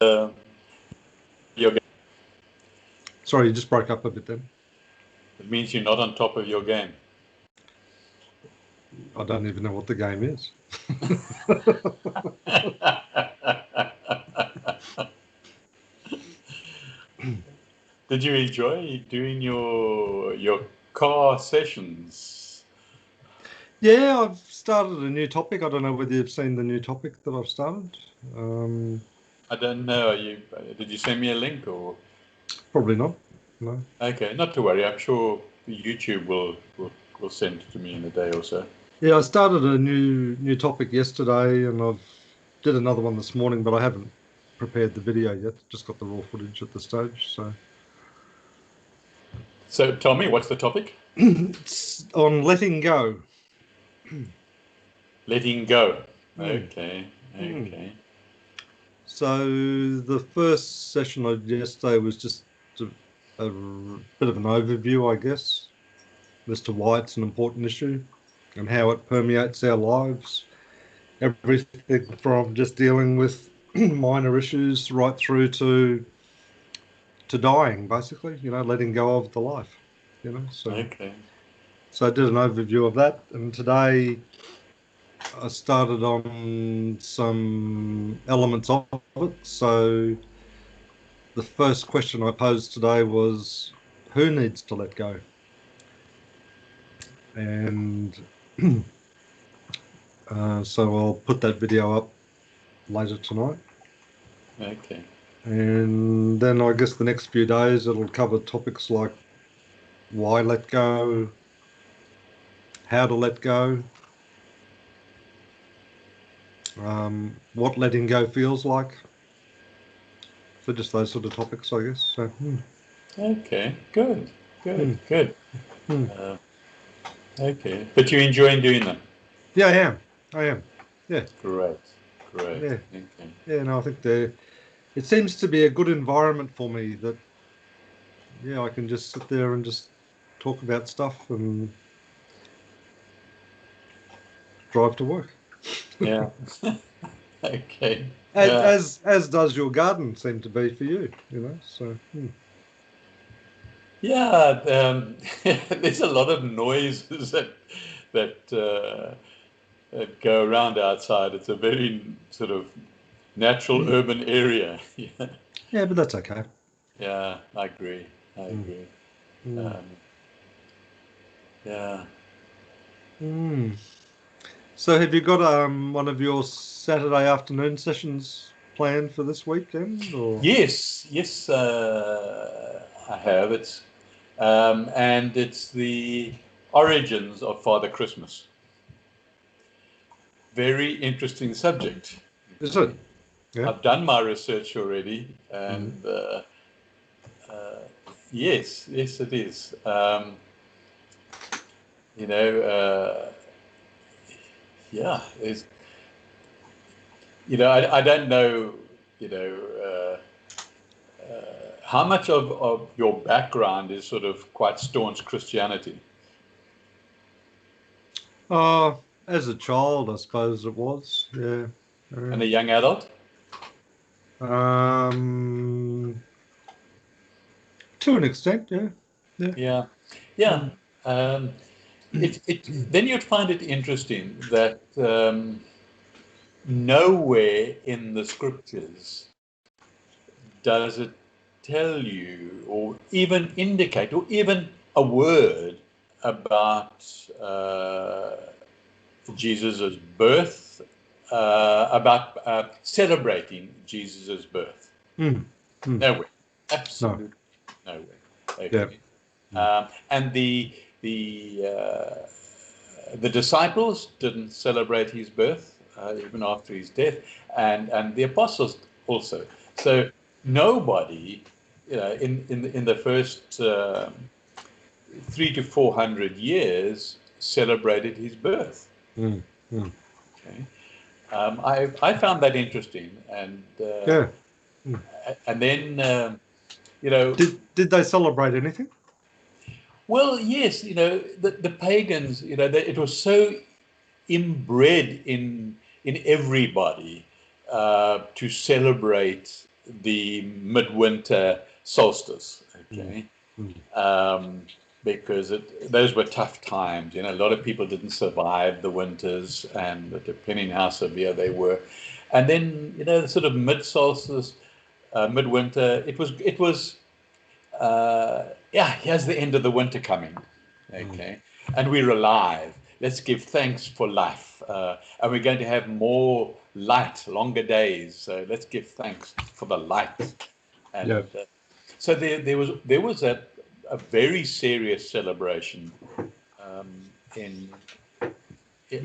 your game. Sorry, you just broke up a bit then. It means you're not on top of your game. I don't even know what the game is. Did you enjoy doing your car sessions? Yeah, I've started a new topic. I don't know whether you've seen the new topic that I've started. I don't know. Did you send me a link or? Probably not. No. Okay, not to worry. I'm sure YouTube will send it to me in a day or so. Yeah, I started a new topic yesterday, and I've did another one this morning, but I haven't prepared the video yet. Just got the raw footage at the stage. So tell me, what's the topic? It's on letting go. Letting go. Okay. So the first session I did yesterday was just a bit of an overview, I guess, as to why it's an important issue and how it permeates our lives. Everything from just dealing with minor issues right through to dying, basically, letting go of the life, Okay. So I did an overview of that, and today I started on some elements of it. So the first question I posed today was, who needs to let go? And so I'll put that video up later tonight. Okay. And then I guess the next few days it'll cover topics like why let go, how to let go, what letting go feels like. So just those sort of topics, I guess. So, Okay. Good. Mm. Okay. But you're enjoying doing them? Yeah, I am. Yeah. Great. Yeah. Okay. Yeah, no, I think it seems to be a good environment for me that, yeah, I can just sit there and just talk about stuff and drive to work. Yeah. Okay. As does your garden seem to be for you, so. Yeah, there's a lot of noises that go around outside. It's a very sort of natural urban area. Yeah. Yeah, but that's okay. Yeah, I agree. Yeah. So have you got one of your Saturday afternoon sessions planned for this weekend, or? Yes, I have. And it's the origins of Father Christmas. Very interesting subject. Is it? Yeah. I've done my research already, and yes, it is. Yeah, I don't know, you know, how much of your background is sort of quite staunch Christianity? As a child, I suppose it was. Yeah. And a young adult? To an extent, yeah. Yeah. Then you'd find it interesting that nowhere in the scriptures does it tell you or even indicate or even a word about Jesus' birth, about celebrating Jesus' birth. Nowhere. Absolutely nowhere. Okay. Yeah. And the disciples didn't celebrate his birth even after his death, and the apostles also. So nobody, in the first 300 to 400 years celebrated his birth. Okay. I found that interesting, and and then did they celebrate anything? Well, yes, the pagans, it was so inbred in everybody to celebrate the midwinter solstice. Okay. Because those were tough times. A lot of people didn't survive the winters, and depending how severe they were. And then, the sort of mid-solstice, midwinter, it was here's the end of the winter coming. Okay. And we're alive. Let's give thanks for life. And we're going to have more light, longer days. So let's give thanks for the light. And so there was a very serious celebration in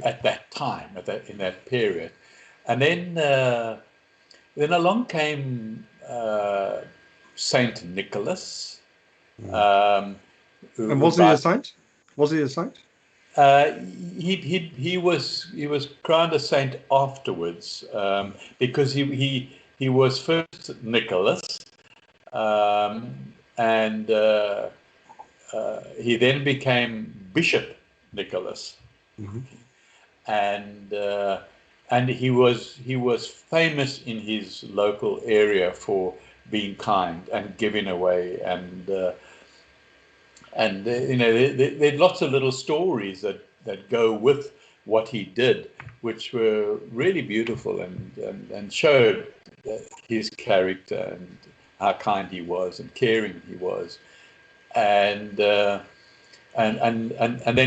at that time, in that period. And then along came Saint Nicholas. And was he a saint? Was he a saint? He was crowned a saint afterwards, because he was first Nicholas, and he then became Bishop Nicholas, and he was famous in his local area for being kind and giving away, and there are lots of little stories that go with what he did, which were really beautiful and showed his character and how kind he was and caring he was, and then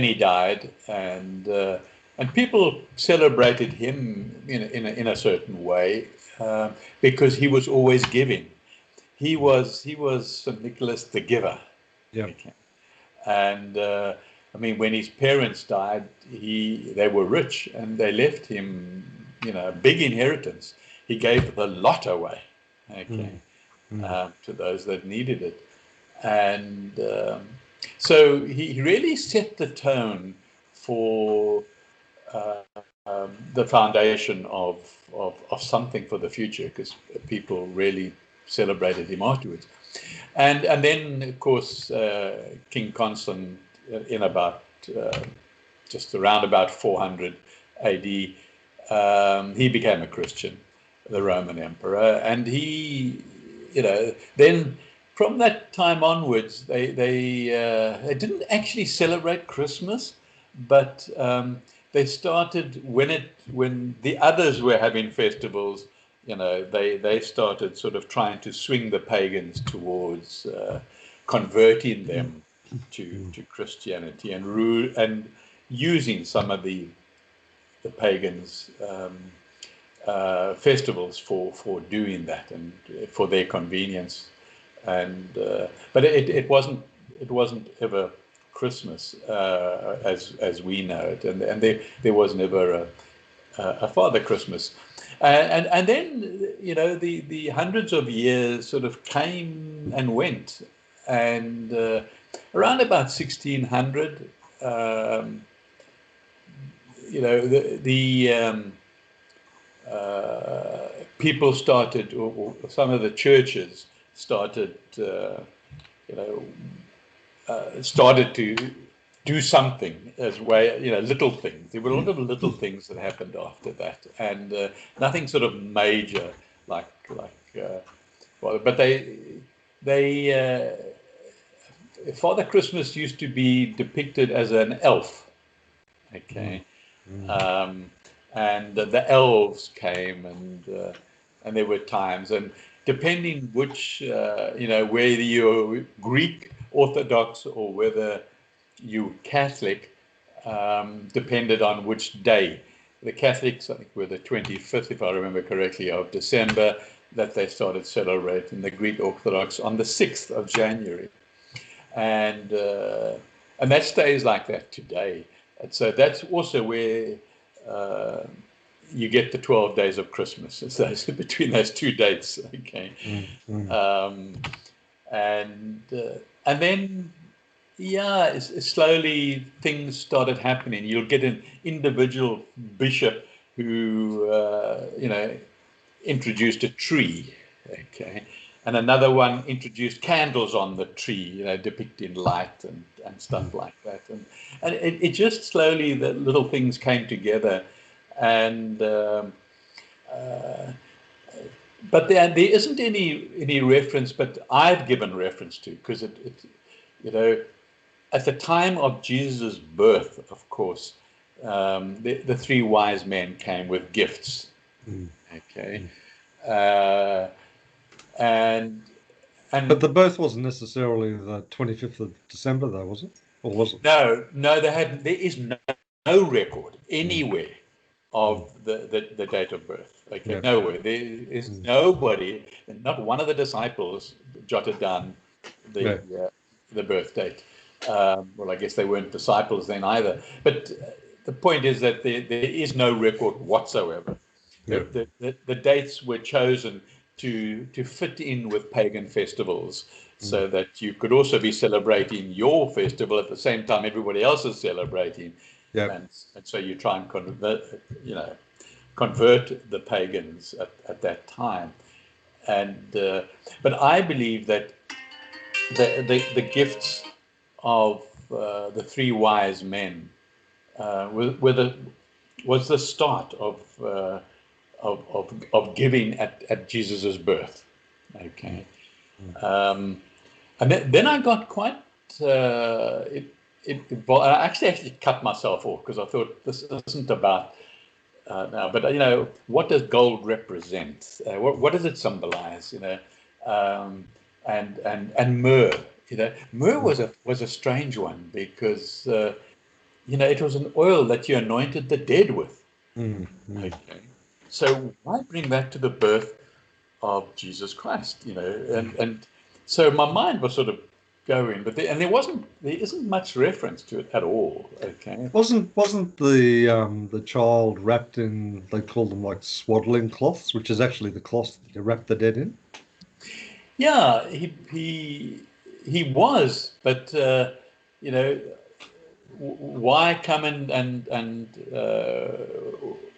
he died, and people celebrated him in a certain way, because he was always giving. He was St. Nicholas the giver. Yeah. Okay. And I mean, when his parents died, they were rich, and they left him, a big inheritance. He gave the lot away, okay, to those that needed it, and so he really set the tone for the foundation of something for the future, because people really celebrated him afterwards. And then, of course, King Constant, in about just around about 400 AD, he became a Christian, the Roman emperor, and he, then from that time onwards, they didn't actually celebrate Christmas, but they started when the others were having festivals. They started sort of trying to swing the pagans towards converting them to Christianity, and using some of the pagans' festivals for doing that and for their convenience. And but it wasn't ever Christmas as we know it, and there was never a Father Christmas. And then, the hundreds of years sort of came and went, and around about 1600, people started, or some of the churches started, started to do something as way, little things. There were a lot of little things that happened after that, and nothing sort of major, like but Father Christmas used to be depicted as an elf, okay, and the elves came, and there were times, and depending which, whether you're Greek Orthodox or whether you Catholic, depended on which day. The Catholics, I think, were the 25th, if I remember correctly, of December, that they started celebrating. The Greek Orthodox on the 6th of January. And that stays like that today. And so that's also where you get the 12 days of Christmas. It's those, between those two dates, okay? And then, slowly things started happening. You'll get an individual bishop who, introduced a tree, okay, and another one introduced candles on the tree, depicting light and stuff like that. And it just slowly, the little things came together, and but there isn't any reference, but I've given reference to, because you know, at the time of Jesus' birth, of course, the three wise men came with gifts. Mm. Okay, Mm. uh, and But the birth wasn't necessarily the 25th of December, though, was it? Or was it? no, there is no record Mm. anywhere Mm. of the date of birth. Okay, Yeah. nowhere. There is Mm. nobody, not one of the disciples jotted down Yeah. the birth date. Well, I guess they weren't disciples then either. But the point is that there is no record whatsoever. Yeah. The dates were chosen to fit in with pagan festivals, Mm. so that you could also be celebrating your festival at the same time everybody else is celebrating, Yeah. and so you try and convert the pagans at that time. And but I believe that the gifts of the three wise men was the start of giving at Jesus's birth. Mm. Okay, Mm. and then I got quite well, I actually cut myself off, because I thought this isn't about now, but what does gold represent? What does it symbolize? And myrrh. Myrrh Mm. was a strange one, because it was an oil that you anointed the dead with. Mm. Mm. Okay, so why bring that to the birth of Jesus Christ? And so my mind was sort of going, but there isn't much reference to it at all. Okay. Wasn't the child wrapped in, they call them like swaddling cloths, which is actually the cloth that you wrap the dead in? Yeah, he was, but you know, why come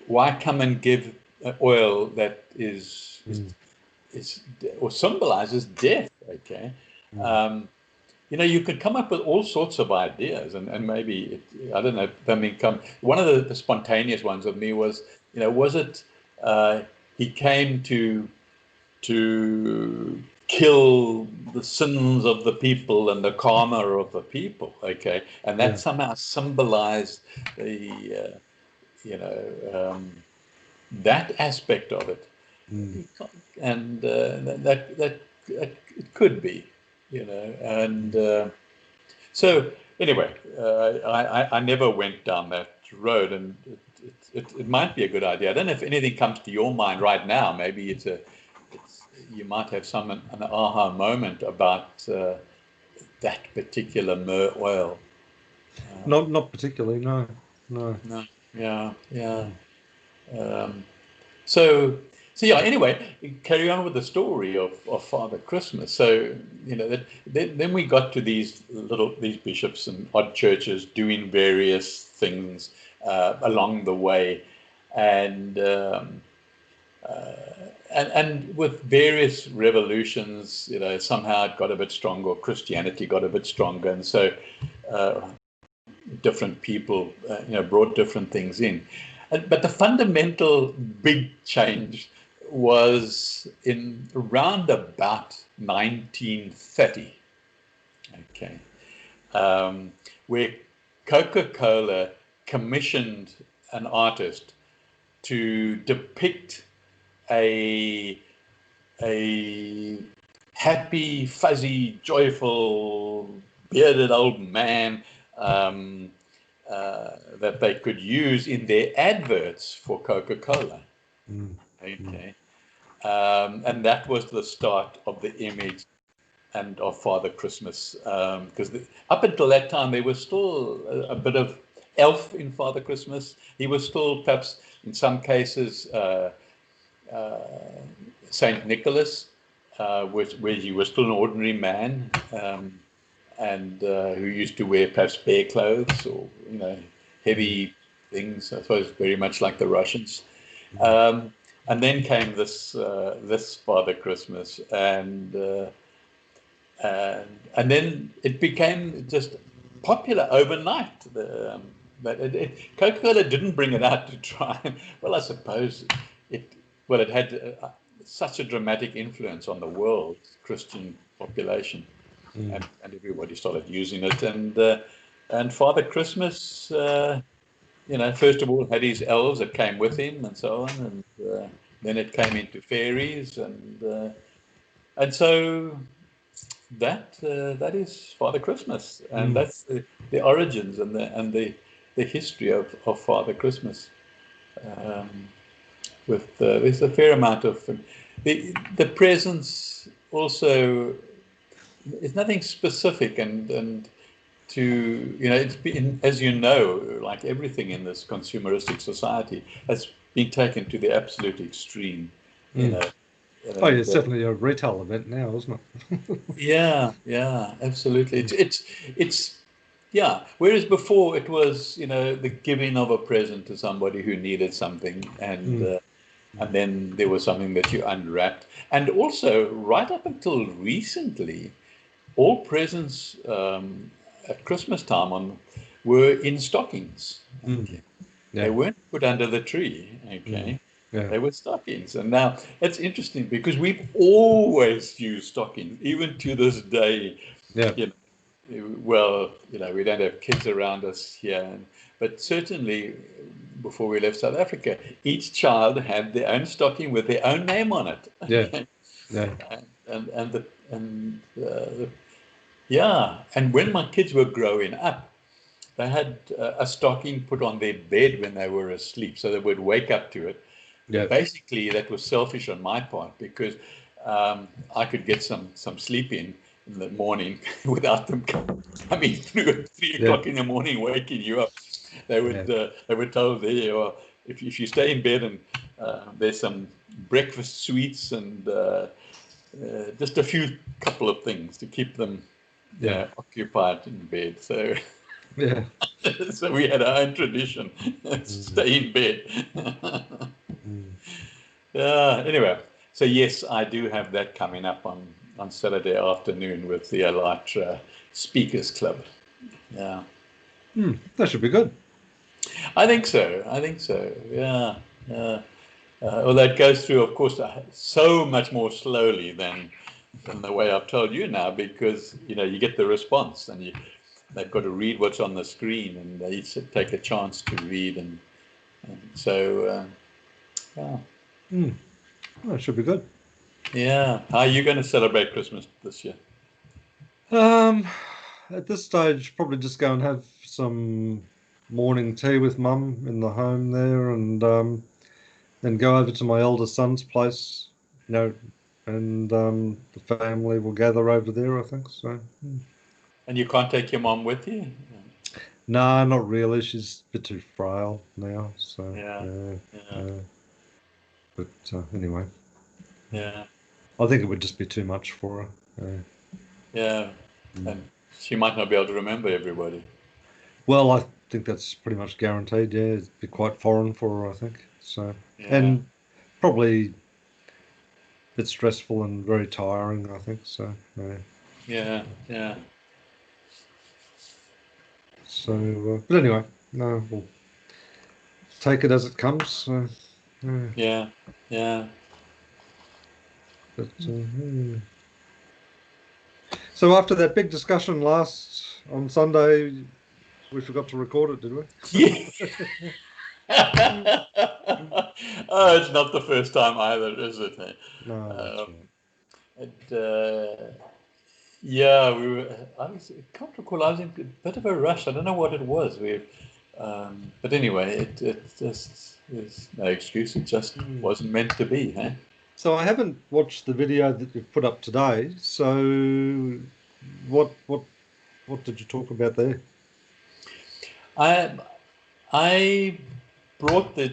why come and give oil that Mm. is or symbolizes death? Okay, Mm. um, you could come up with all sorts of ideas, and maybe I don't know. I mean, one of the spontaneous ones of me was, was it he came to kill the sins of the people and the karma of the people, okay, and that Yeah. somehow symbolized the that aspect of it. Mm. And that it could be, and Mm. so anyway, I never went down that road, and it might be a good idea. I don't know if anything comes to your mind right now. Maybe you might have an aha moment about that particular myrrh oil. Not particularly, no. No. No, yeah, yeah. Mm. Um, so yeah. Anyway, carry on with the story of Father Christmas. So then we got to these bishops and odd churches doing various things along the way, and. And with various revolutions, somehow it got a bit stronger. Christianity got a bit stronger, and so different people, brought different things in. But the fundamental big change was in around about 1930. Okay, where Coca-Cola commissioned an artist to depict a a happy, fuzzy, joyful, bearded old man that they could use in their adverts for Coca-Cola. Mm. Mm. Okay, and that was the start of the image and of Father Christmas, because up until that time there was still a bit of elf in Father Christmas. He was still, perhaps in some cases, uh, Saint Nicholas, where he was still an ordinary man, and who used to wear perhaps bear clothes, or Mm. heavy things. I suppose very much like the Russians. Mm. Um, and then came this Father Christmas, and then it became just popular overnight. But Coca-Cola didn't bring it out to try. Well, I suppose it. Well, it had such a dramatic influence on the world's Christian population, Mm. and everybody started using it. And Father Christmas, first of all had his elves that came with him, and so on, and then it came into fairies, and so that is Father Christmas, and that's the origins and the history of Father Christmas. There's a fair amount of the presents also. It's nothing specific, and it's been, as you know, like everything in this consumeristic society has been taken to the absolute extreme. Oh, yeah, it's definitely a retail event now, isn't it? Yeah, absolutely. It's yeah. Whereas before it was, the giving of a present to somebody who needed something, and then there was something that you unwrapped. And also, right up until recently, all presents at Christmas time were in stockings. Okay. Yeah. They weren't put under the tree. Okay. Yeah. They were stockings. And now it's interesting because we've always used stockings, even to this day. Yeah. Well, we don't have kids around us here, but certainly before we left South Africa, each child had their own stocking with their own name on it. Yeah. Yeah. And when my kids were growing up, they had a stocking put on their bed when they were asleep, so they would wake up to it. Yeah. Basically, that was selfish on my part because I could get some sleep in the morning without them coming through at 3 o'clock in the morning, waking you up. They were told there, or if you stay in bed and there's some breakfast sweets and just a couple of things to keep them occupied in bed. So Yeah. so we had our own tradition, stay in bed. Anyway, so yes, I do have that coming up on Saturday afternoon with the Elytra Speakers Club. Yeah. That should be good. I think so. Yeah. Although it goes through, of course, so much more slowly than the way I've told you now, because you get the response, and they've got to read what's on the screen, and they take a chance to read, and so yeah. That should be good. Yeah. How are you going to celebrate Christmas this year? At this stage, probably just go and have some morning tea with Mum in the home there, and then go over to my eldest son's place, and the family will gather over there, I think. So. And you can't take your mom with you? No, not really. She's a bit too frail now. So Yeah. But anyway, Yeah. I think it would just be too much for her. Yeah. And she might not be able to remember everybody. Well, I think that's pretty much guaranteed. Yeah, it'd be quite foreign for her, I think. So, and probably a bit stressful and very tiring, I think. So, Yeah. So, but anyway, no, we'll take it as it comes. So, Yeah. But, so after that big discussion on Sunday, we forgot to record it, did we? Yeah. Oh, it's not the first time either, is it? No, that's right. Yeah, I can't recall. I was in a bit of a rush. I don't know what it was. But anyway, it just there's no excuse. It just wasn't meant to be, huh? So I haven't watched the video that you've put up today. So what did you talk about there? I brought the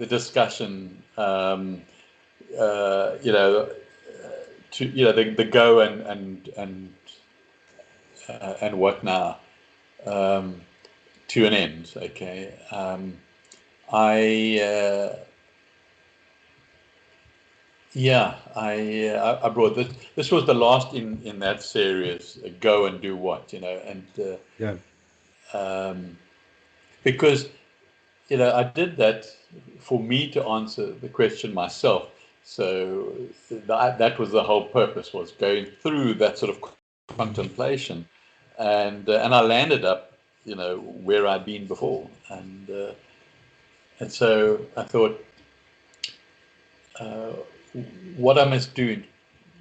discussion, to the go and what now, to an end. Okay. I brought this. This was the last in that series. Go and do what, and because I did that for me to answer the question myself. So that was the whole purpose, was going through that sort of contemplation, and I landed up, where I'd been before, and so I thought, what I must do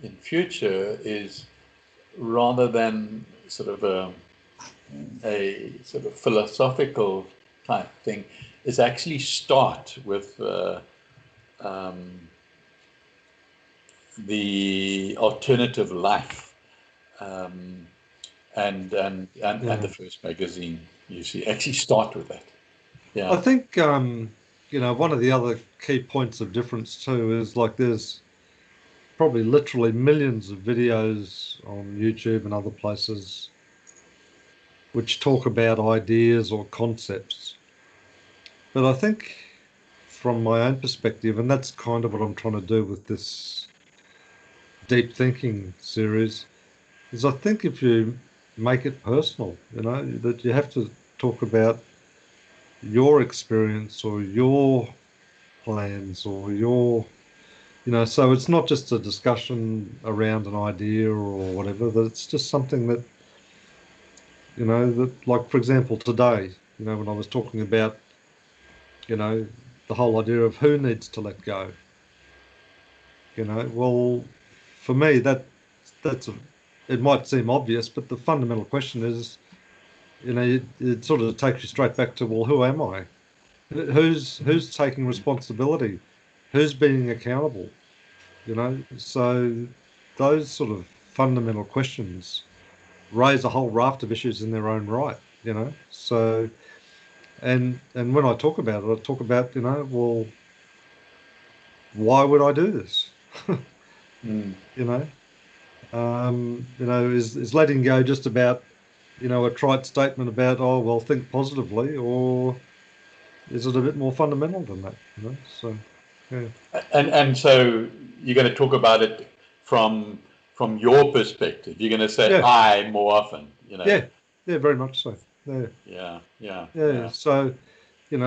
in future is, rather than sort of a sort of philosophical type thing, is actually start with the alternative life, and the first magazine. You see, actually start with that. I Yeah. think one of the other key points of difference too is like there's probably literally millions of videos on YouTube and other places which talk about ideas or concepts. But I think from my own perspective, and that's kind of what I'm trying to do with this deep thinking series, is I think if you make it personal, that you have to talk about your experience or your plans or so it's not just a discussion around an idea or whatever, that it's just something that, that, like, for example, today, when I was talking about, the whole idea of who needs to let go, well, for me, it might seem obvious, but the fundamental question is, it sort of takes you straight back to, well, who am I? Who's taking responsibility? Who's being accountable? So those sort of fundamental questions raise a whole raft of issues in their own right, So, and when I talk about it, I talk about, well, why would I do this? Mm. Is letting go just about, a trite statement about, oh, well, think positively, or is it a bit more fundamental than that? So, yeah. And so you're going to talk about it from your perspective. You're going to say Yeah, I more often. yeah, yeah, very much so. Yeah, Yeah, yeah, yeah. yeah, So,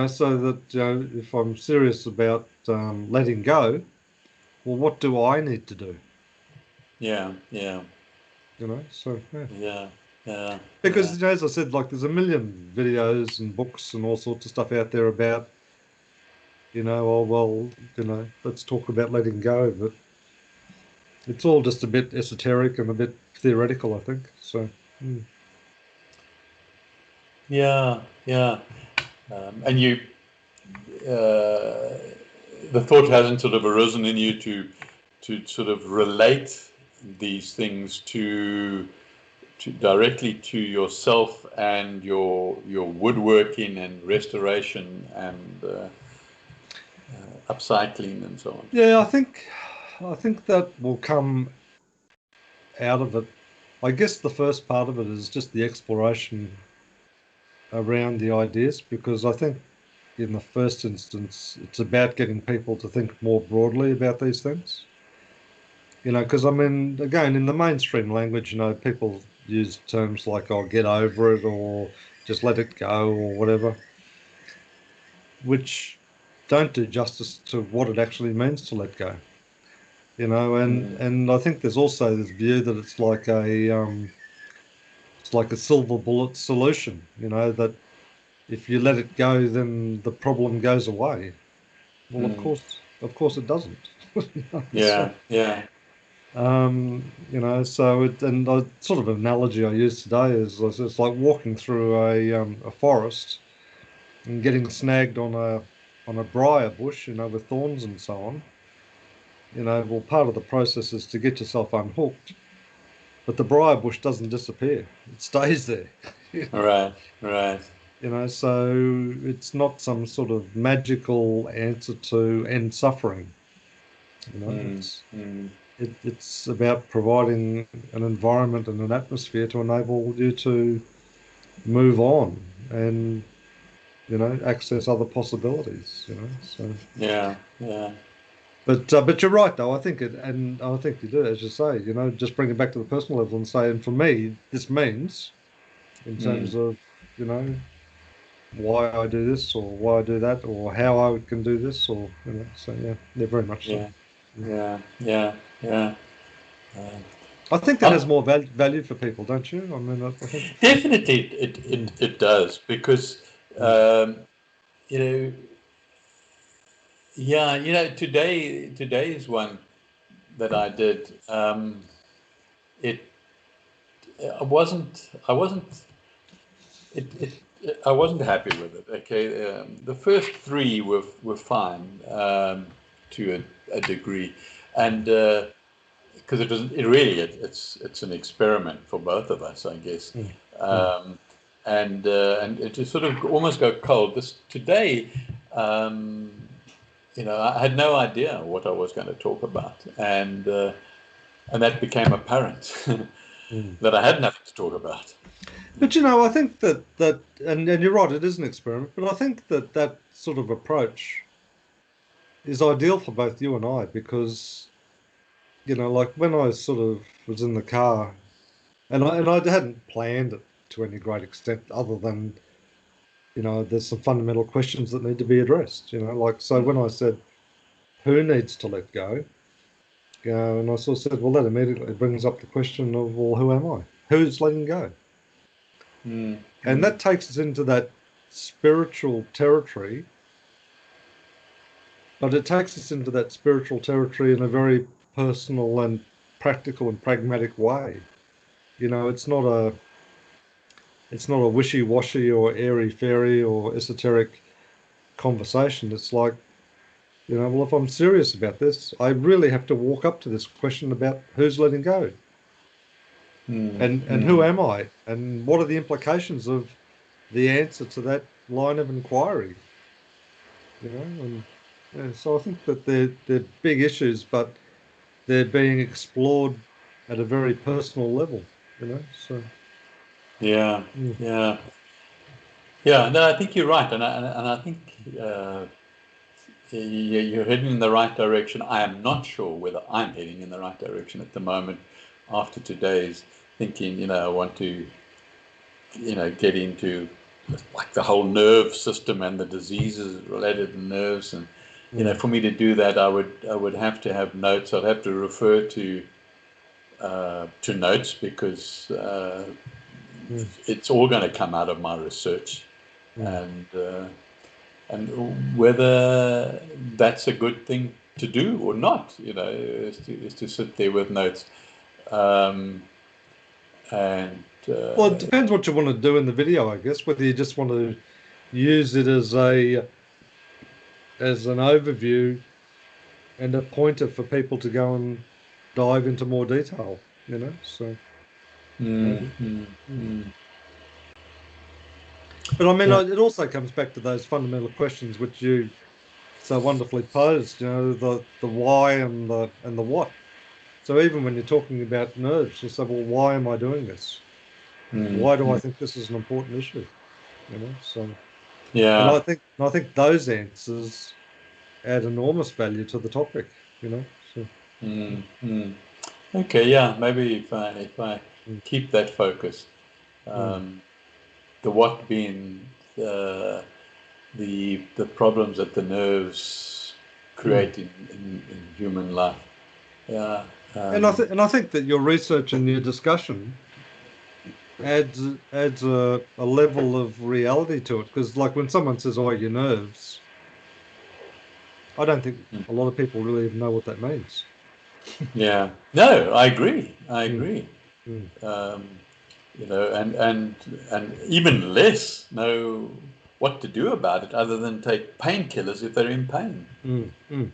so that, if I'm serious about letting go, well, what do I need to do? yeah, yeah, So, yeah. yeah, yeah, yeah, Because, as I said, like there's a million videos and books and all sorts of stuff out there about, oh, well, let's talk about letting go, but it's all just a bit esoteric and a bit theoretical, I think. So, yeah, yeah. And uh, the thought hasn't sort of arisen in you to sort of relate these things to directly to yourself and your woodworking and restoration and upcycling and so on. yeah, I think that will come out of it. I guess the first part of it is just the exploration around the ideas, because I think in the first instance, it's about getting people to think more broadly about these things. Because I mean, again, in the mainstream language, people use terms like, "I'll get over it," or "just let it go," or whatever, which don't do justice to what it actually means to let go. And Mm, and I think there's also this view that it's like a silver bullet solution. That if you let it go, then the problem goes away. Well, of mm, course, it doesn't. So, yeah, yeah, so and the sort of analogy I use today is it's like walking through a forest and getting snagged on a briar bush, with thorns and so on. Well, part of the process is to get yourself unhooked, but the briar bush doesn't disappear; it stays there. right, right, So it's not some sort of magical answer to end suffering. mm, It's mm, it's about providing an environment and an atmosphere to enable you to move on and access other possibilities. So. yeah, yeah, But you're right though. I think you do, as you say. Just bring it back to the personal level and say, and for me, this means in mm, terms of you know why I do this or why I do that or how I can do this or. So yeah, very much so. yeah. yeah, yeah, yeah. Uh, I think that has more value for people, don't you? I mean, I think. Definitely, Mm, it does because mm, you know, yeah, today is one that I did. It I wasn't I wasn't happy with it. Okay, the first three were fine to a degree, and because it's an experiment for both of us, I guess. mm, mm, Um, and it just sort of almost go cold. This today, um, I had no idea what I was going to talk about, and that became apparent mm. that I had nothing to talk about. But I think and you're right, it is an experiment, but I think that sort of approach is ideal for both you and I because, like when I sort of was in the car and I hadn't planned it to any great extent other than, there's some fundamental questions that need to be addressed, like, so when I said, who needs to let go? And I sort of said, well, that immediately brings up the question of, well, who am I? Who's letting go? Mm, And mm, that takes us into that spiritual territory, but it takes us into that spiritual territory in a very personal and practical and pragmatic way. It's not a wishy-washy or airy-fairy or esoteric conversation. It's like, well, if I'm serious about this, I really have to walk up to this question about who's letting go mm, and who mm. am I and what are the implications of the answer to that line of inquiry, and so I think that they're big issues, but they're being explored at a very personal level, so Yeah, mm, yeah, yeah. No, I think you're right, and I think you're heading in the right direction. I am not sure whether I'm heading in the right direction at the moment. After today's thinking, I want to, get into like the whole nerve system and the diseases related to nerves, and mm, for me to do that, I would have to have notes. I'd have to refer to notes because mm, it's all going to come out of my research, mm. and whether that's a good thing to do or not, is to sit there with notes, um, and Well, it depends what you want to do in the video, I guess, whether you just want to use it as an overview and a pointer for people to go and dive into more detail, so mm, maybe. mm, Mm. mm, But I mean, yeah, it also comes back to those fundamental questions which you so wonderfully posed, the why and the what. So even when you're talking about nerves, you say, well, why am I doing this? mm, Why do I mm, think this is an important issue? So and yeah, I think those answers add enormous value to the topic, So mm, mm. Okay, yeah, maybe if I mm, keep that focus, mm, um, the what being the problems that the nerves mm. create in human life. Yeah. And I think that your research and your discussion adds a level of reality to it because like when someone says, "Oh, your nerves," I don't think Mm. a lot of people really even know what that means. Yeah. No, I agree. I Mm, agree. mm, Um, and even less know what to do about it other than take painkillers if they're in pain. mm.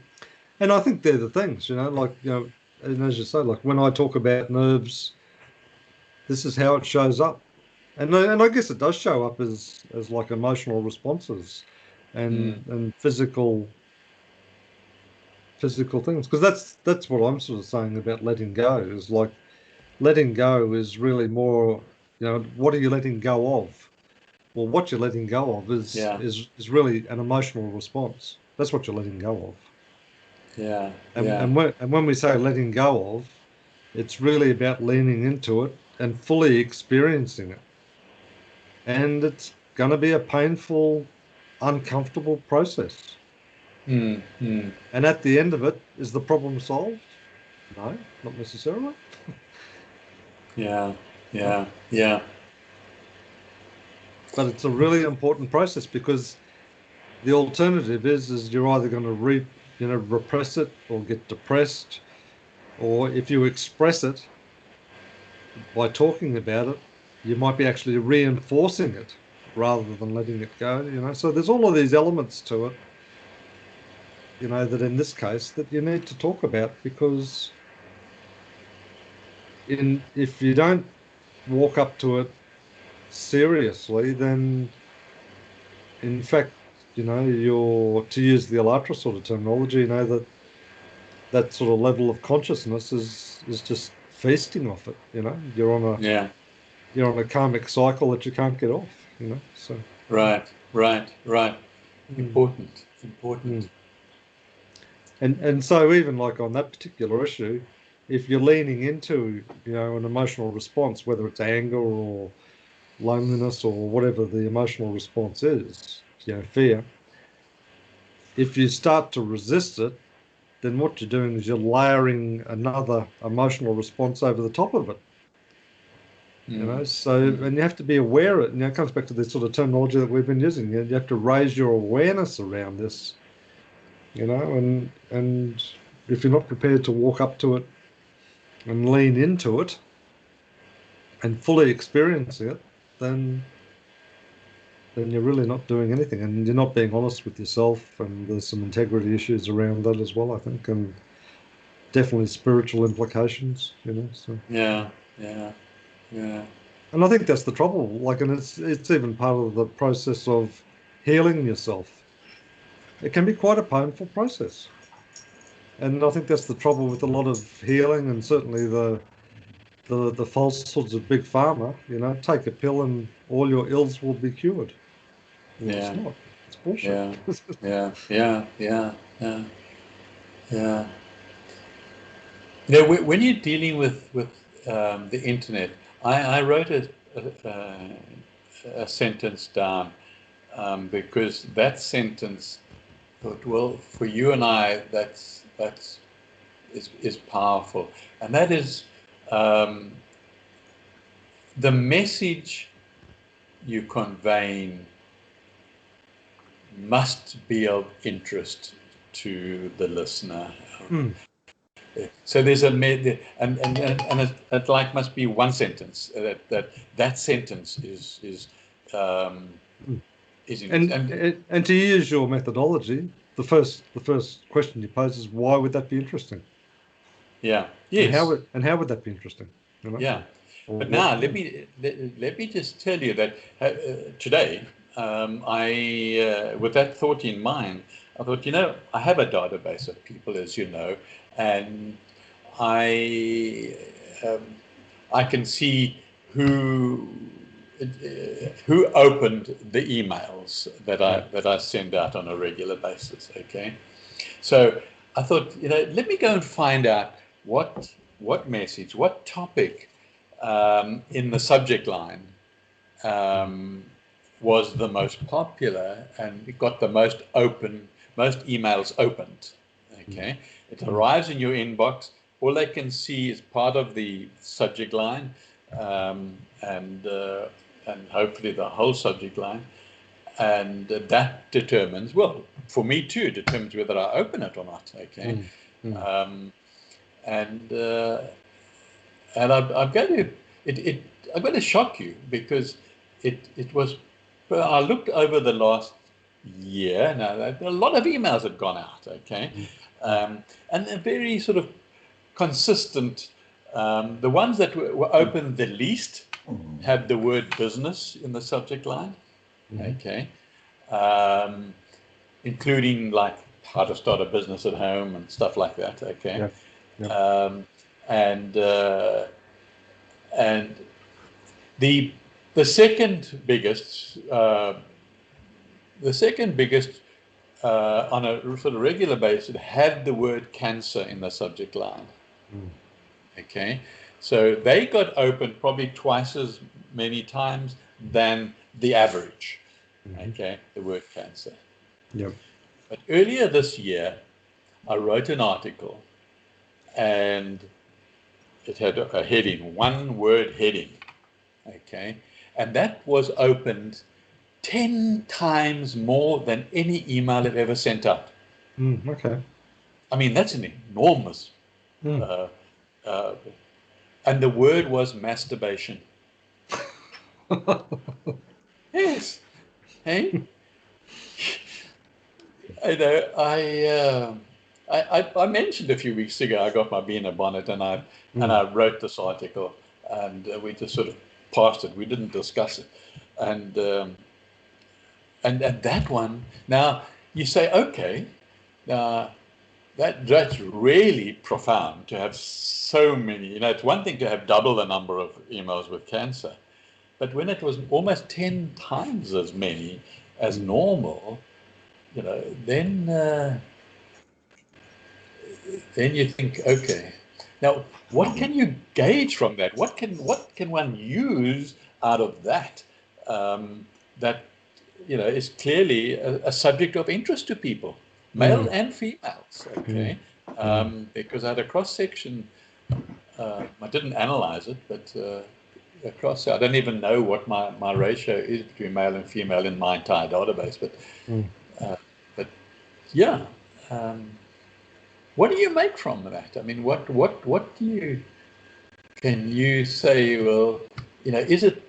And I think they're the things, like, and as you say, like when I talk about nerves, this is how it shows up. And I guess it does show up as like emotional responses Mm, and physical things. Because that's what I'm sort of saying about letting go is like letting go is really more, what are you letting go of? Well, what you're letting go of is yeah. is is really an emotional response. That's what you're letting go of. Yeah. And Yeah. and when we say letting go of, it's really about leaning into it and fully experiencing it. And it's going to be a painful, uncomfortable process. mm, mm. And at the end of it, is the problem solved? No, not necessarily. Yeah, No. yeah, yeah. But it's a really important process, because the alternative is you're either going to repress it or get depressed, or if you express it by talking about it, you might be actually reinforcing it rather than letting it go. So there's all of these elements to it, that in this case that you need to talk about, because if you don't walk up to it seriously, then in fact, to use the Alatra sort of terminology, that sort of level of consciousness is just feasting off it. Yeah, You're on a karmic cycle that you can't get off. So right, right, right. mm, Important, important. mm. And so even like on that particular issue, if you're leaning into, an emotional response, whether it's anger or loneliness or whatever the emotional response is, fear, if you start to resist it, then what you're doing is you're layering another emotional response over the top of it. Mm, So, mm. and you have to be aware of it. It comes back to this sort of terminology that we've been using. You have to raise your awareness around this, and if you're not prepared to walk up to it and lean into it and fully experiencing it, then you're really not doing anything, and you're not being honest with yourself. And there's some integrity issues around that as well, I think, and definitely spiritual implications. So, Yeah, yeah, yeah. and I think that's the trouble. Like, and it's even part of the process of healing yourself. It can be quite a painful process, and I think that's the trouble with a lot of healing, and certainly the falsehoods of big pharma. Take a pill and all your ills will be cured. Well, it's Yeah, not. It's bullshit. yeah, yeah, yeah, yeah, yeah, yeah. When you're dealing with the internet, I wrote a sentence down because that sentence thought, well, for you and I, that's is powerful, and that is um, the message you conveying must be of interest to the listener. Mm, So there's and it like must be one sentence that sentence um, mm. is in, And, and to use your methodology, the first question you pose is, why would that be interesting? yeah, And how yes, would that be interesting? yeah. Or But what? now Yeah. let me just tell you that today I with that thought in mind, I thought, I have a database of people, as you know, and I um, I can see who who opened the emails Yeah. that I send out on a regular basis. Okay, so I thought, let me go and find out what message, what topic in the subject line Mm, um, was the most popular and it got the most emails opened. mm, Okay, it mm, arrives in your inbox. All they can see is part of the subject line, um, and uh, and hopefully the whole subject line, and that determines, well, for me too, determines whether I open it or not. Okay, mm, mm, um, and uh, and I'm going to I'm going to shock you because it was. Well, I looked over the last year. Now a lot of emails had gone out. Okay, mm, mm, and they're very sort of consistent. The ones that were mm, opened the least had the word business in the subject line. mhm. Okay, um, including like how to start a business at home and stuff like that. Okay, Yeah. Yeah. um, and uh, and the the second biggest on a sort of regular basis had the word cancer in the subject line. Mm, Okay, so they got opened probably twice as many times than the average. mhm. Okay, the word cancer. Yeah. But earlier this year, I wrote an article, and it had a heading, one word heading, okay? And that was opened 10 times more than any email I've ever sent out. Okay. I mean, that's an enormous, Mm. uh, uh, and the word was masturbation. Yes. Hey? I know. I mentioned a few weeks ago I got my bee in a bonnet, and I wrote this article, and we just sort of passed it. We didn't discuss it, and and that one. Now you say, okay, now that's really profound to have so many. You know, it's one thing to have double the number of emails with cancer, but when it was almost 10 times as many as normal, you know, then you think, okay, now what can you gauge from that? What can one use out of that? That is clearly a subject of interest to people, male and females. Okay, because I had a cross section. I didn't analyze it, but across, I don't even know what my ratio is between male and female in my entire database. But yeah. What do you make from that? I mean, what do you can you say? Well, is it?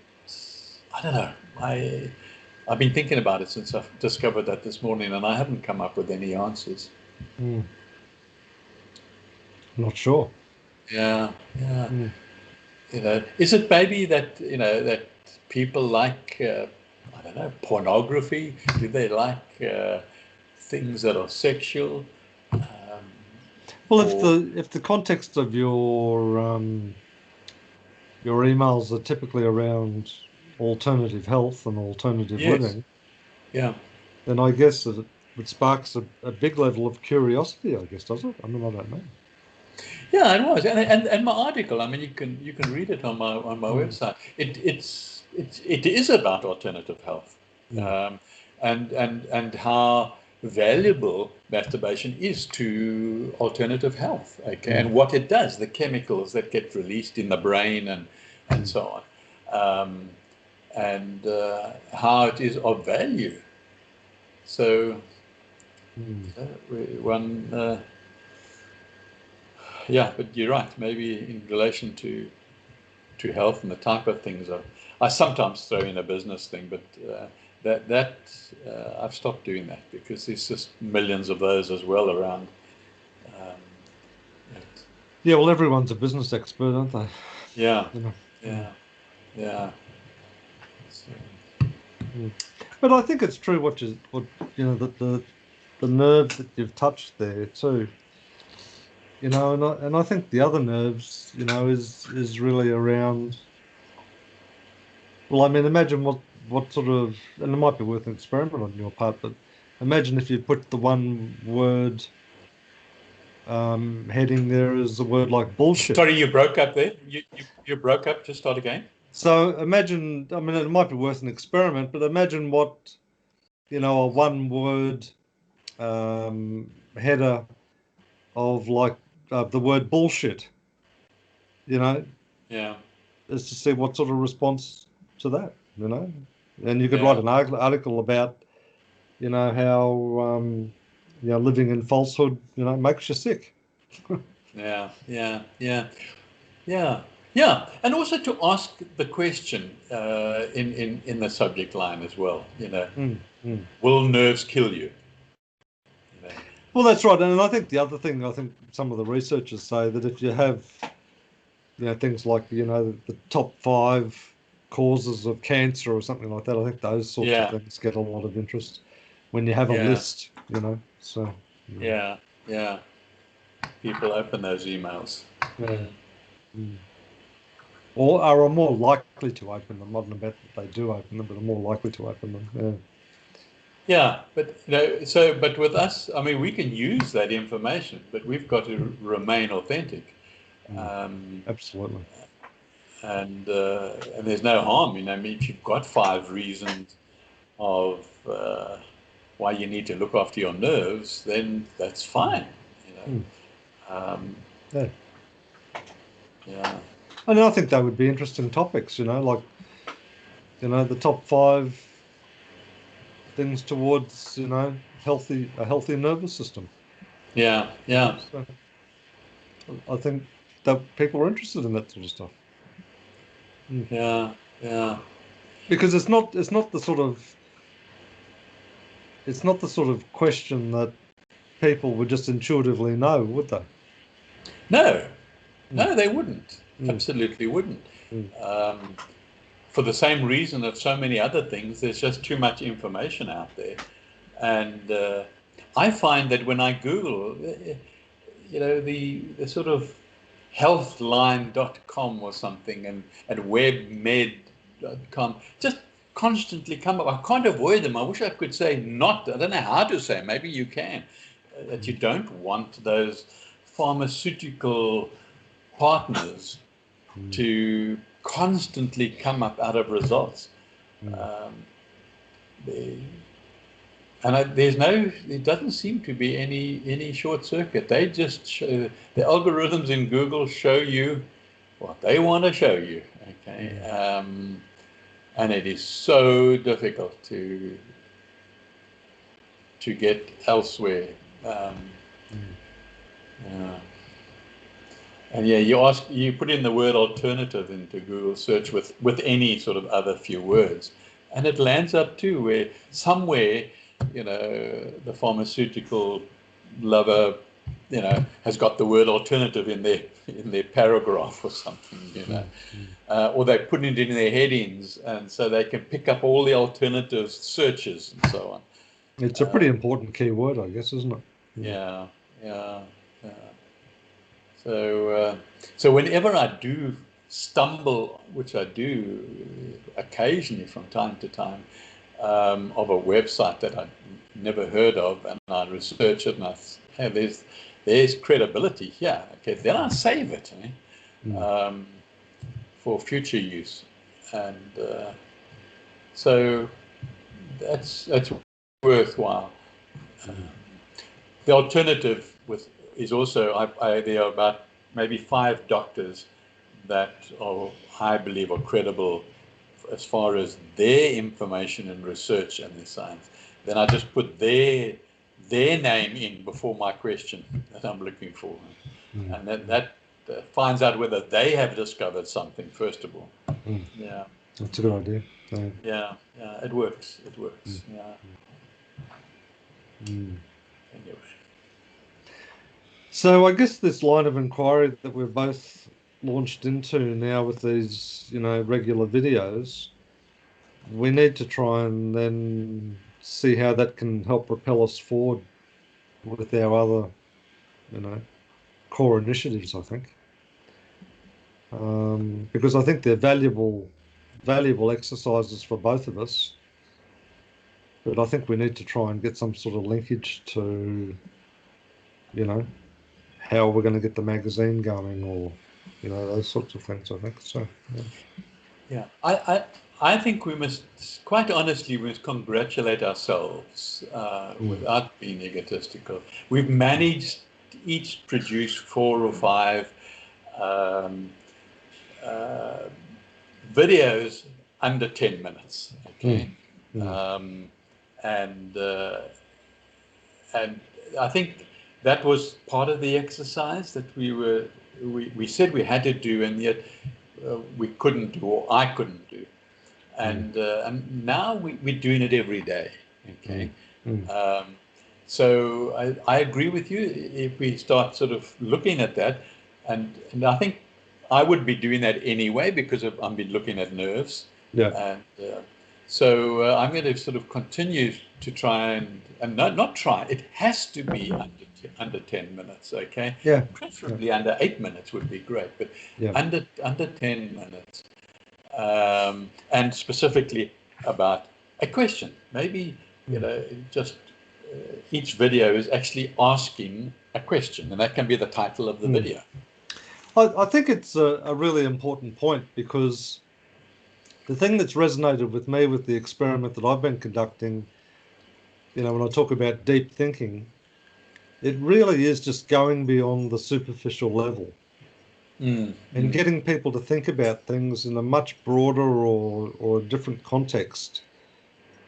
I don't know. I've been thinking about it since I've discovered that this morning, and I haven't come up with any answers. Not sure. Yeah, yeah. Is it maybe that that people like I don't know, pornography? Do they like things that are sexual? Well, Or if the context of your emails are typically around alternative health and alternative yes, living, yeah. then I guess it sparks a big level of curiosity, I guess, does it? I mean, I don't know. Yeah, it was, and my article. I mean, you can read it on my website. It is about alternative health, um, and how valuable masturbation is to alternative health. Okay, and what it does, the chemicals that get released in the brain, and so on, and how it is of value. So one. Yeah, but you're right. Maybe in relation to health and the type of things, I sometimes throw in a business thing, but that I've stopped doing that because there's just millions of those as well around. Um, Yeah, well, everyone's a business expert, aren't they? yeah, You know. yeah, yeah. So, But I think it's true what that the nerve that you've touched there too. And I think the other nerves, is really around. Well, I mean, imagine what sort of, and it might be worth an experiment on your part, but imagine if you put the one word heading there as a word like bullshit. sorry, you broke up there. You broke up. Just start again. So imagine, I mean, it might be worth an experiment, but imagine what, a one word header of like the word bullshit, you know, Yeah, is to see what sort of response to that, and you could write yeah, an article about, how, living in falsehood, makes you sick. yeah, yeah, yeah. Yeah, yeah, and also to ask the question in the subject line as well. Mm, mm. Will nerves kill you? You know? Well, that's right. And I think the other thing, I think some of the researchers say that if you have, things like, the top 5 causes of cancer or something like that, I think those sorts of Yeah, things get a lot of interest when you have a yeah, list, so. yeah, yeah. People open those emails. Yeah. Mm. Or are more likely to open them. Not about that they do open them, but are more likely to open them. Yeah. Yeah, but but with us, I mean, we can use that information, but we've got to remain authentic, Mm. um, Absolutely. and there's no harm. I mean, if you've got 5 reasons of why you need to look after your nerves, then that's fine. Mm. Yeah. Yeah. And I think that would be interesting topics, like, the top 5 things towards, a healthy nervous system. Yeah. Yeah. So I think that people are interested in that sort of stuff. Mm. Yeah. Yeah. Because it's not the sort of question that people would just intuitively know, would they? No. Mm. No, they wouldn't. Mm. Absolutely wouldn't. Mm. For the same reason of so many other things, there's just too much information out there. And I find that when I Google, the sort of healthline.com or something and webmed.com just constantly come up. I can't avoid them. I wish I could say not. I don't know how to say. Maybe you can. That you don't want those pharmaceutical partners Mm. to constantly come up out of results. Mm. They, it doesn't seem to be any short circuit. They just show, the algorithms in Google show you what they want to show you. Okay, and it is so difficult to get elsewhere. Yeah. And yeah, you put in the word alternative into Google search with any sort of other few words, and it lands up too where somewhere, the pharmaceutical lover, has got the word alternative in their paragraph or something, or they put it in their headings, and so they can pick up all the alternative searches and so on. It's a pretty important keyword, I guess, isn't it? Yeah, yeah, yeah. So whenever I do stumble, which I do occasionally from time to time, of a website that I've never heard of, and I research it, and hey, there's credibility here. Okay, then I save it for future use, and so that's worthwhile. The alternative is also there are about maybe 5 doctors that I believe are credible as far as their information and research and the science. Then I just put their name in before my question that I'm looking for, and that finds out whether they have discovered something first of all. Yeah, That's a good idea. yeah, it works. Yeah. Anyway. So I guess this line of inquiry that we're both launched into now with these, regular videos, we need to try and then see how that can help propel us forward with our other, core initiatives, I think. Because I think they're valuable exercises for both of us. But I think we need to try and get some sort of linkage to, how we're going to get the magazine going, or those sorts of things. I think so. Yeah, I think we must, quite honestly, we must congratulate ourselves without being egotistical. We've managed to each produce 4 or 5 videos under 10 minutes. Okay, and I think that was part of the exercise that we said we had to do, and yet we couldn't do, or I couldn't do. And now we're doing it every day. Okay. So I agree with you. If we start sort of looking at that, and I think I would be doing that anyway because I've been looking at nerves. Yeah. And so I'm going to sort of continue to try and not try. It has to be under 10 minutes. Okay. Yeah. Preferably under 8 minutes would be great, but under 10 minutes. And specifically about a question. Maybe, just each video is actually asking a question, and that can be the title of the video. I think it's a really important point, because the thing that's resonated with me with the experiment that I've been conducting when I talk about deep thinking, it really is just going beyond the superficial level and getting people to think about things in a much broader or a different context.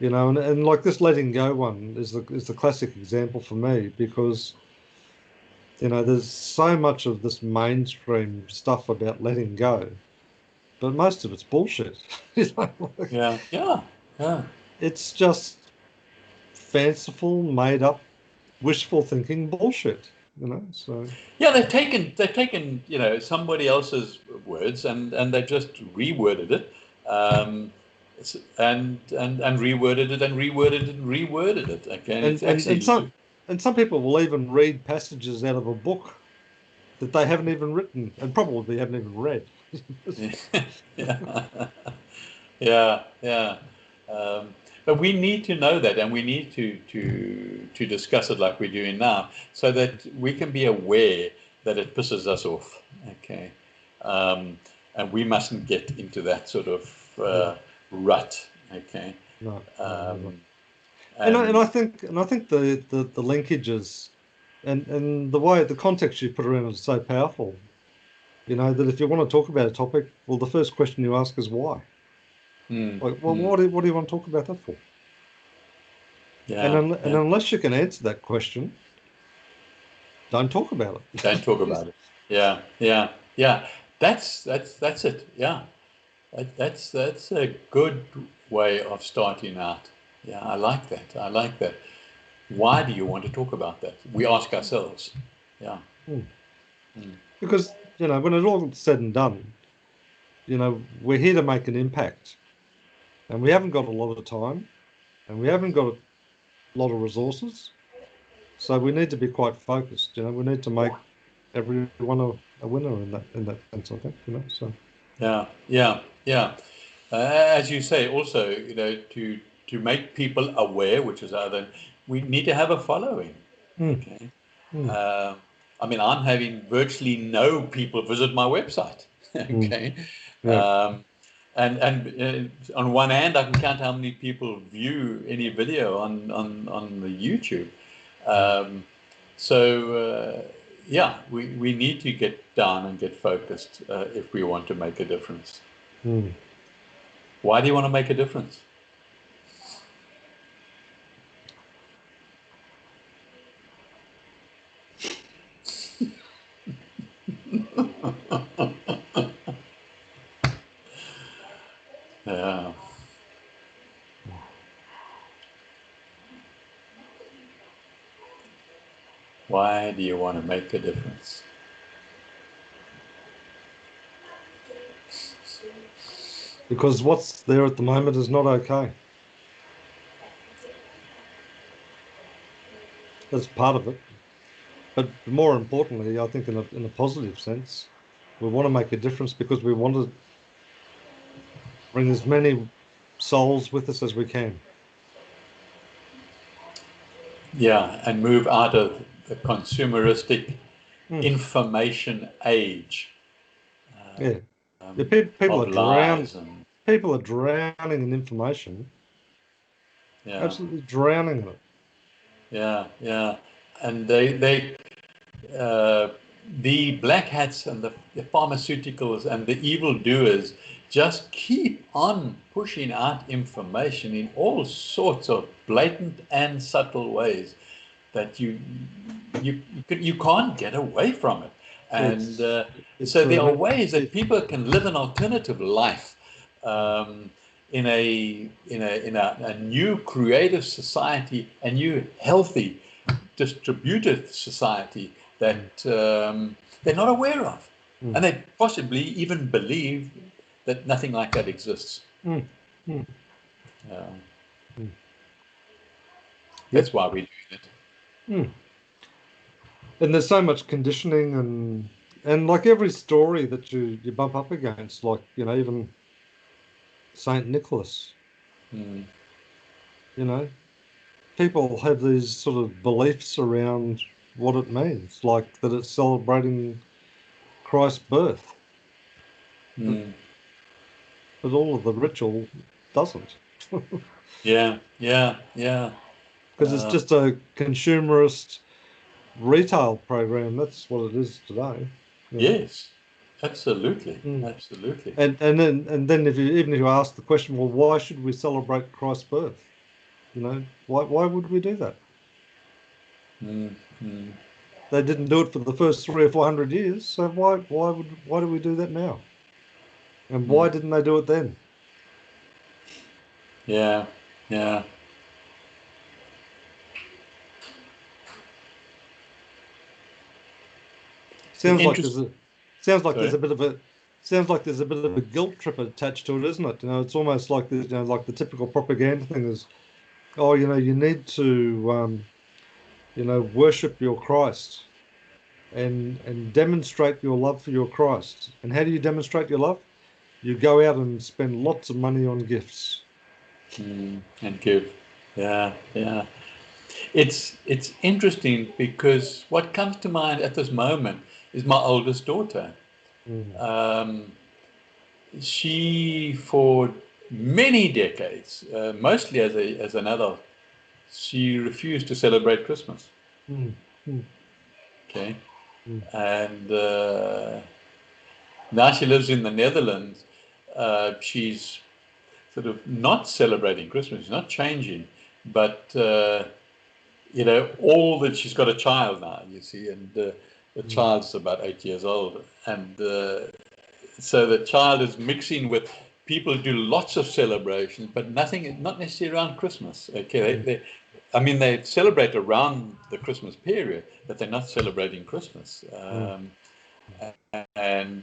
And like this letting go one is the classic example for me, because there's so much of this mainstream stuff about letting go, but most of it's bullshit. Yeah. It's just fanciful, made up, wishful thinking bullshit. So Yeah, they've taken somebody else's words and they've just reworded it, um, and reworded it and reworded it and reworded it. Okay, and and it's and and actually some and some people will even read passages out of a book that they haven't even written and probably haven't even read. yeah, yeah. But we need to know that, and we need to discuss it like we're doing now, so that we can be aware that it pisses us off. Okay, and we mustn't get into that sort of rut. Okay, No, never. um, And I and think the linkages and the context you put around it is so powerful. That if you want to talk about a topic, well, the first question you ask is why. mm, Like, well, mm, what do you want to talk about that for? And yeah, and yeah. unless you can answer that question, don't talk about Don't talk about it. Yeah. That's it. Yeah. That's a good way of starting out. Yeah, I like that. I like that. Why do you want to talk about that? We ask ourselves. Yeah. it. Mm. Because, when it's all said and done, we're here to make an impact, and we haven't got a lot of time, and we haven't got a lot of resources. So we need to be quite focused. We need to make everyone a winner in that sense, I think, so. Yeah. As you say, also, to make people aware, which is other, we need to have a following. Mm, Okay. mm, Uh, I mean, I'm having virtually no people visit my website. mm, Okay. yeah. And on one hand, I can count how many people view any video on the YouTube. Mm, So yeah, we need to get down and get focused if we want to make a difference. mm. Why do you want to make a difference? Yeah. Why do you want to make a difference? Because what's there at the moment is not okay. That's part of it. But more importantly, I think in a positive sense, we want to make a difference because we want to bring as many souls with us as we can. Yeah, and move out of the consumeristic Mm, information age yeah. Yeah, um, people of are drowned. lies and People are drowning in information, yeah, absolutely drowning in it. yeah, and they uh, the black hats and the pharmaceuticals and the evildoers just keep on pushing out information in all sorts of blatant and subtle ways that you can't get away from it. And It's it's so there are rel ways that it, people can live an alternative life um, in a new creative society, a new healthy distributed society mm, that they're not aware of, mm, and they possibly even believe that nothing like that exists. mm, mm, Uh, mm. that's Yep. why we're doing it. Mm. And there's so much conditioning and like every story that you bump up against, like, even Saint Nicholas, Mm. you know, people have these sort of beliefs around what it means, like that it's celebrating Christ's birth, but Mm. all of the ritual doesn't. Yeah. because it's just a consumerist retail program. That's what it is today. Yes, absolutely, Mm. absolutely. And then if you even if you ask the question, well, why should we celebrate Christ's birth? Why would we do that? Mm, mm. They didn't do it for the first 300 or 400 years, so why do we do that now? And why Mm. didn't they do it then? Yeah, yeah. The Sounds like interest. there's a sounds like there's Sorry. a bit of a sounds like there's a bit of a guilt trip attached to it, isn't it? It's almost like like the typical propaganda thing is, oh, you need to worship your Christ and demonstrate your love for your Christ. And how do you demonstrate your love? You go out and spend lots of money on gifts. And give. Yeah, yeah. It's interesting because what comes to mind at this moment is my oldest daughter. Mm. Um, she, for many decades, mostly as an adult, she refused to celebrate Christmas. Mm. Mm. Okay, Mm. and now she lives in the Netherlands. She's sort of not celebrating Christmas, not changing, but all that she's got a child now, you see, and the Mm. child's about 8 years old, and so the child is mixing with people who do lots of celebrations, but nothing, not necessarily around Christmas. Okay, Mm. I mean, they celebrate around the Christmas period, but they're not celebrating Christmas. Mm. And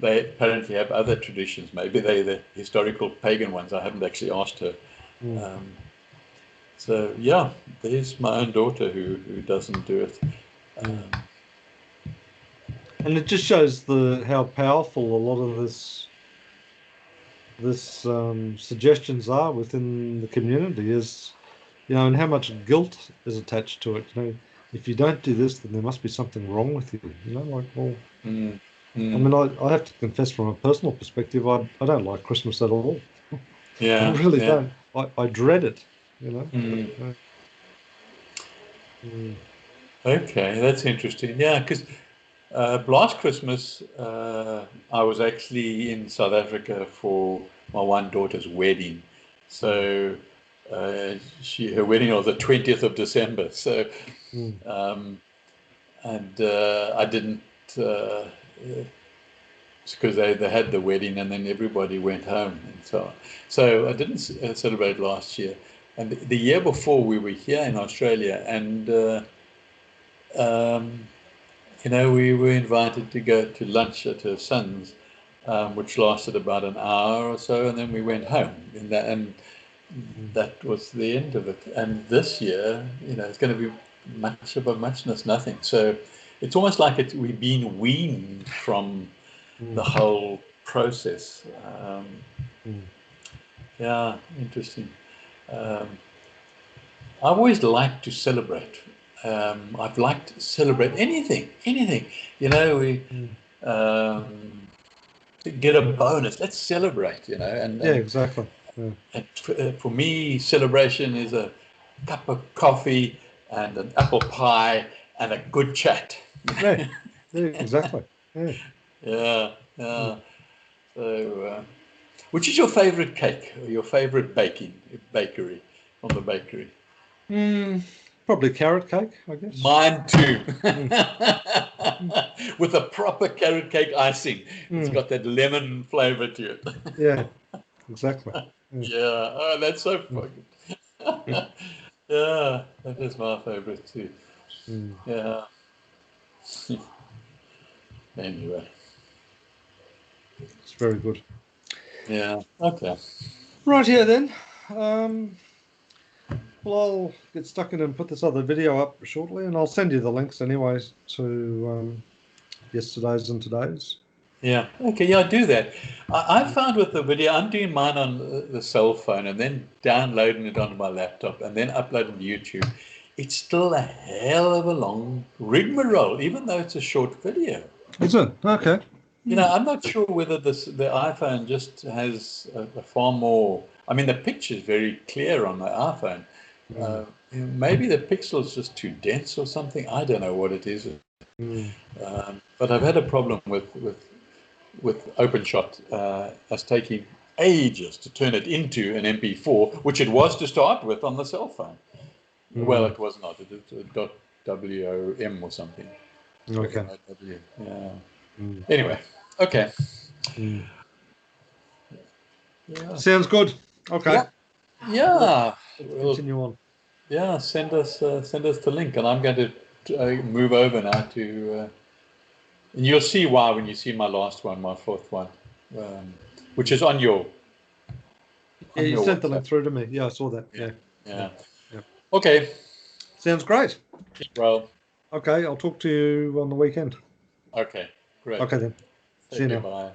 they apparently have other traditions. Maybe they're the historical pagan ones. I haven't actually asked her. Mm. Um, so yeah, there's my own daughter who doesn't do it. Mm. And it just shows how powerful a lot of this suggestions are within the community is, and how much guilt is attached to it. If you don't do this, then there must be something wrong with you. Like, well, Mm, I mm, mean, I have to confess from a personal perspective, I don't like Christmas at all. I yeah, really yeah. don't. I dread it. Mm. Mm. Okay, that's interesting. Yeah, because last Christmas I was actually in South Africa for my one daughter's wedding. Mm. So her wedding was the 20th of December. So Mm. um, and I didn't because they had the wedding and then everybody went home and so on. So I didn't celebrate last year. And the year before we were here in Australia, and um, we were invited to go to lunch at her son's, which lasted about an hour or so, and then we went home. And Mm. that was the end of it. And this year, it's going to be much of a muchness, nothing. So it's almost like we've been weaned from the Mm. whole process. Mm. Yeah, interesting. Um, I've always liked to celebrate. I've liked to celebrate anything, anything. We Mm. um, get a bonus. Let's celebrate, and Yeah, and, exactly. Yeah. and for me, celebration is a cup of coffee and an apple pie and a good chat. Yeah, yeah, exactly. Yeah. Yeah, yeah. Mm. So, which is your favorite cake or your favorite bakery from the bakery? Mm, probably carrot cake, I guess. Mine too. Mm. Mm. With a proper carrot cake icing. It's Mm. got that lemon flavor to it. Yeah, exactly. Yeah. Yeah. Oh, that's so Mm. fucking. Yeah, that is my favorite too. Mm. Yeah. Anyway. It's very good. Yeah. Okay. Right here then. Um, well, I'll get stuck in and put this other video up shortly, and I'll send you the links anyways to yesterday's and today's. Yeah. Okay. Yeah, do that. I found with the video, I'm doing mine on the cell phone and then downloading it onto my laptop and then uploading to YouTube. It's still a hell of a long rigmarole, even though it's a short video. Is it? Okay. I'm not sure whether the iPhone just has a far more. I mean, the picture is very clear on the iPhone, Mm. maybe the pixel is just too dense or something. I don't know what it is. Mm. But I've had a problem with OpenShot, us taking ages to turn it into an MP4, which it was to start with on the cell phone. Well, Mm. it was not. It is a .wom or something. It was Okay. an OW. Yeah. Mm. Anyway, okay. Mm. Yeah. Sounds good. Okay. Yeah. Yeah. Let's Well, continue on. yeah. Send us the link, and I'm going to move over now to. And you'll see why when you see my last one, my fourth one, um, which is Yeah, on you your sent the WhatsApp. link through to me. Yeah, I saw that. Yeah. Yeah. Yeah. Yeah. Yeah. Okay. Sounds great. Well. Okay, I'll talk to you on the weekend. Okay. Great. Okay then. See Take you care. now. Bye.